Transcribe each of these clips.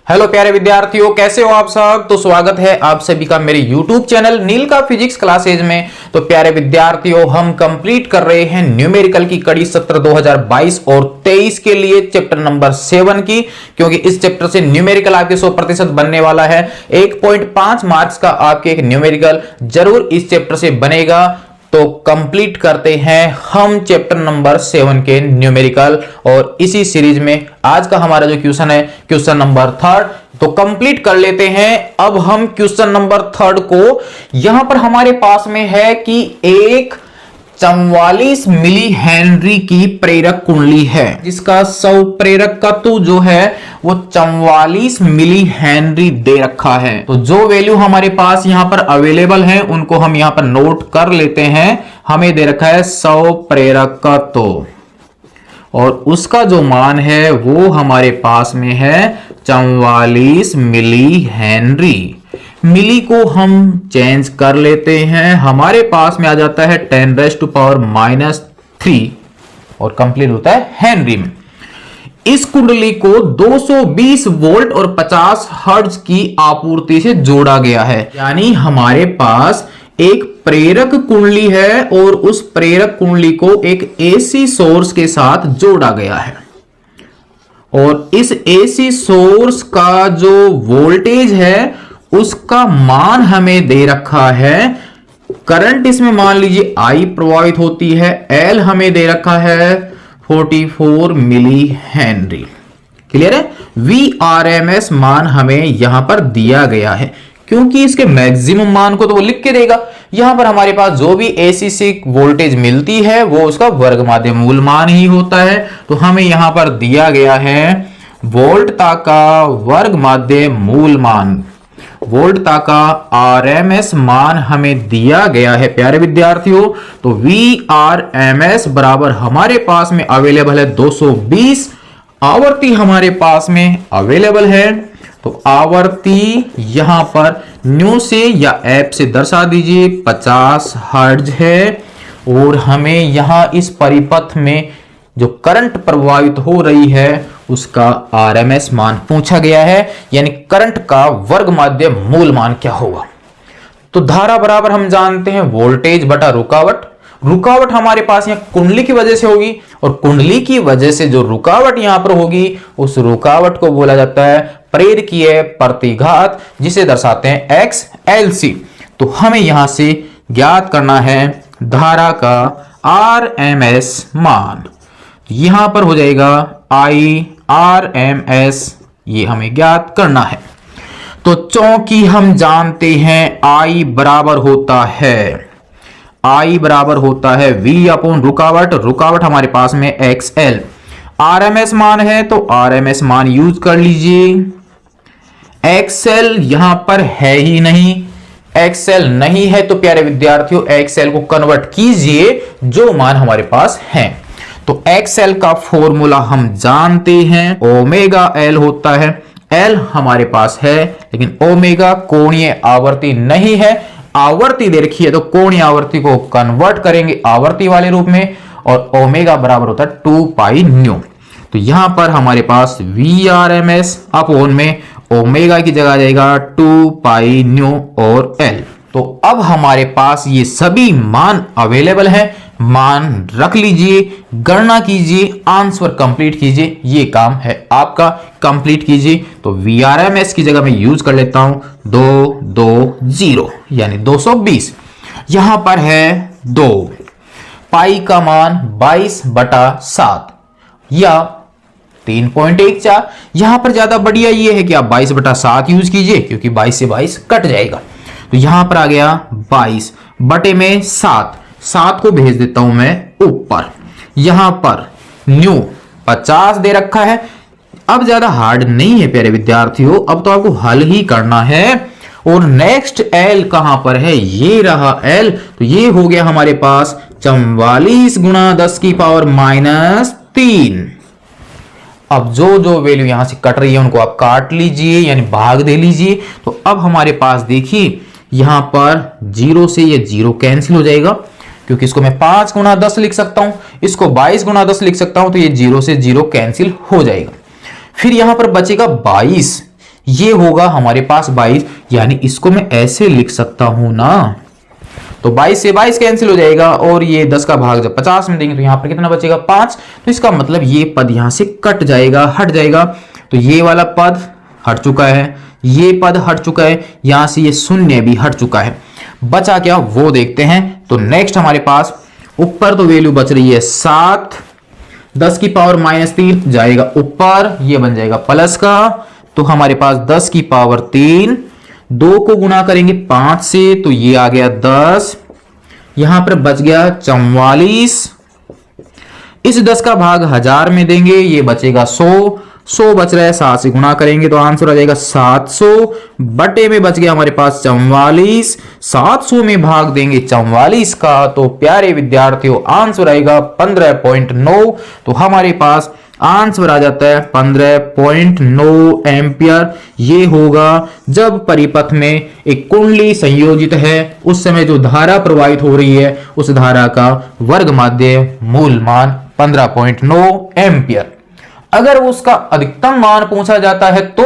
Hello प्यारे विद्यार्थियों, कैसे हो आप सब। तो स्वागत है आप सभी का मेरे YouTube चैनल नील का फिजिक्स क्लासेज में। तो प्यारे विद्यार्थियों, हम कंप्लीट कर रहे हैं न्यूमेरिकल की कड़ी सत्र 2022 और 23 के लिए चैप्टर नंबर 7 की, क्योंकि इस चैप्टर से न्यूमेरिकल आपके 100% बनने वाला है। 1.5 मार्क्स का आपके एक न्यूमेरिकल जरूर इस चैप्टर से बनेगा। तो कंप्लीट करते हैं हम चैप्टर नंबर 7 के न्यूमेरिकल, और इसी सीरीज में आज का हमारा जो क्वेश्चन है क्वेश्चन नंबर 3 तो कंप्लीट कर लेते हैं। अब हम क्वेश्चन नंबर 3 को यहां पर हमारे पास में है कि एक 44 मिली हेनरी की प्रेरक कुंडली है, जिसका प्रेरक तत्व जो है वो 44 मिली हेनरी दे रखा है। तो जो वैल्यू हमारे पास यहां पर अवेलेबल है उनको हम यहां पर नोट कर लेते हैं। हमें दे रखा है 100 प्रेरक तत्व, और उसका जो मान है वो हमारे पास में है 44 मिली हेनरी। मिली को हम चेंज कर लेते हैं, हमारे पास में आ जाता है 10⁻³ और कंप्लीट होता है हेनरी में। इस कुंडली को 220 वोल्ट और 50 हर्ट्ज की आपूर्ति से जोड़ा गया है, यानी हमारे पास एक प्रेरक कुंडली है और उस प्रेरक कुंडली को एक एसी सोर्स के साथ जोड़ा गया है। और इस एसी सोर्स का जो वोल्टेज है उसका मान हमें दे रखा है। करंट इसमें मान लीजिए I प्रवाहित होती है, L हमें दे रखा है 44 मिली हेनरी। क्लियर है। VRMS मान हमें यहां पर दिया गया है, क्योंकि इसके मैक्सिमम मान को तो वो लिख के देगा। यहां पर हमारे पास जो भी एसी से वोल्टेज मिलती है वो उसका वर्ग माध्य मूल मान ही होता है। तो हमें यहां पर दिया गया है वोल्टता का वर्ग माध्य मूल मान, वोल्टता का RMS मान हमें दिया गया है प्यारे विद्यार्थियों। तो VRMS बराबर हमारे पास में अवेलेबल है 220। आवर्ती हमारे पास में अवेलेबल है, तो आवर्ती यहां पर न्यू से या एप से दर्शा दीजिए 50 हर्ट्ज है। और हमें यहां इस परिपथ में जो करंट प्रवाहित हो रही है उसका RMS मान पूछा गया है, यानी करंट का वर्ग माध्य मूल मान क्या होगा। तो धारा बराबर हम जानते हैं वोल्टेज बटा रुकावट। रुकावट हमारे पास यहां कुंडली की वजह से होगी, और कुंडली की वजह से जो रुकावट यहां पर होगी उस रुकावट को बोला जाता है प्रेरकीय प्रतिघात, जिसे दर्शाते हैं XLC। तो हमें यहां से ज्ञात करना है धारा का RMS मान। यहां पर हो जाएगा IRMS, ये हमें ज्ञात करना है। तो चूंकि हम जानते हैं I बराबर होता है V/रुकावट। रुकावट हमारे पास में XL। RMS मान है तो RMS मान यूज कर लीजिए। XL यहां पर है ही नहीं, XL नहीं है तो प्यारे विद्यार्थियों XL को कन्वर्ट कीजिए जो मान हमारे पास है। तो XL का फॉर्मूला हम जानते हैं, ओमेगा L होता है। L हमारे पास है, लेकिन ओमेगा कोणीय आवर्ती नहीं है। आवर्ती दे रखी है तो कोणीय आवर्ती को कन्वर्ट करेंगे आवर्ती वाले रूप में, और ओमेगा बराबर होता है 2πν। तो यहां पर हमारे पास VRMS अपॉन में ओमेगा की जगह आ जाएगा 2πν और L। तो अब हमारे पास ये सभी मान अवेलेबल है, मान रख लीजिए, गणना कीजिए, आंसर कंप्लीट कीजिए। ये काम है आपका, कंप्लीट कीजिए। तो VRMS की जगह मैं यूज कर लेता हूं 220 यानी 220। यहां पर है 2, पाई का मान 22/7 या 3.14। यहां पर ज्यादा बढ़िया ये है कि आप 22/7 यूज कीजिए, क्योंकि 22 से 22 कट जाएगा। तो यहां पर आ गया 22/7। 7 को भेज देता हूं मैं ऊपर। यहां पर न्यू 50 दे रखा है। अब ज्यादा हार्ड नहीं है प्यारे विद्यार्थियों, अब तो आपको हल ही करना है। और नेक्स्ट L कहां पर है, ये रहा L। तो ये हो गया हमारे पास 44 × 10⁻³ अब जो वैल्यू यहां से कट रही है उनको आप काट लीजिए, यानी भाग दे लीजिए। तो अब हमारे पास देखिए यहां पर 0 से ये 0 कैंसिल हो जाएगा, क्योंकि इसको मैं 5 × 10 लिख सकता हूं, इसको 22 × 10 लिख सकता हूं। तो ये 0 से 0 कैंसिल हो जाएगा। फिर यहां पर बचेगा 22, ये होगा हमारे पास 22, यानी इसको मैं ऐसे लिख सकता हूं ना, तो 22 से 22 कैंसिल हो जाएगा और ये 10 का भाग जब 50 में देंगे तो यहां पर कितना बचेगा 5। तो इसका मतलब ये पद यहां से कट जाएगा, हट जाएगा। तो ये वाला पद हट चुका है, ये पद हट चुका है, यहां से ये शून्य भी हट चुका है। बचा क्या वो देखते हैं। तो नेक्स्ट हमारे पास ऊपर तो वैल्यू बच रही है 7, 10 की पावर -3 जाएगा ऊपर, ये बन जाएगा प्लस का। तो हमारे पास 10 की पावर 3, 2 को गुणा करेंगे 5 से तो ये आ गया 10, यहां पर बच गया 44। इस 10 का भाग 1000 में देंगे, ये बचेगा 100 बच रहा है, 7 से गुणा करेंगे तो आंसर आ जाएगा 700 बटे में बच गया हमारे पास 44। 700 में भाग देंगे 44 का, तो प्यारे विद्यार्थियों आंसर आएगा 15.9। तो हमारे पास आंसर आ जाता है 15.9 एम्पियर। ये होगा जब परिपथ में एक कुंडली संयोजित है, उस समय जो धारा प्रवाहित हो रही है उस धारा का वर्ग माध्य मूल मान 15.9 एम्पियर। अगर उसका अधिकतम मान पूछा जाता है तो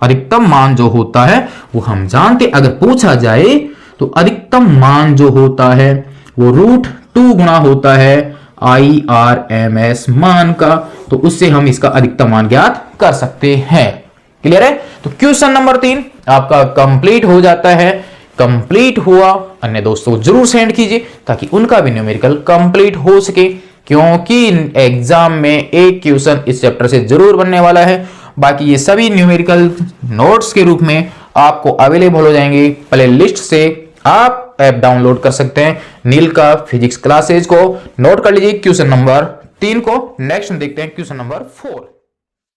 अधिकतम मान जो होता है वो हम जानते, अगर पूछा जाए तो अधिकतम मान जो होता है वो √2 गुणा होता है IRMS मान का, तो उससे हम इसका अधिकतम मान ज्ञात कर सकते हैं। क्लियर है। तो क्वेश्चन नंबर 3 आपका कंप्लीट हो जाता है। कंप्लीट हुआ अन्य दोस्तों जरूर सेंड कीजिए ताकि उनका भी न्यूमेरिकल कंप्लीट हो सके, क्योंकि एग्जाम में एक क्वेश्चन इस चैप्टर से जरूर बनने वाला है। बाकी ये सभी न्यूमेरिकल नोट्स के रूप में आपको अवेलेबल हो जाएंगे प्ले लिस्ट से। आप ऐप डाउनलोड कर सकते हैं नील का फिजिक्स क्लासेज को, नोट कर लीजिए क्वेश्चन नंबर 3 को। नेक्स्ट देखते हैं क्वेश्चन नंबर 4।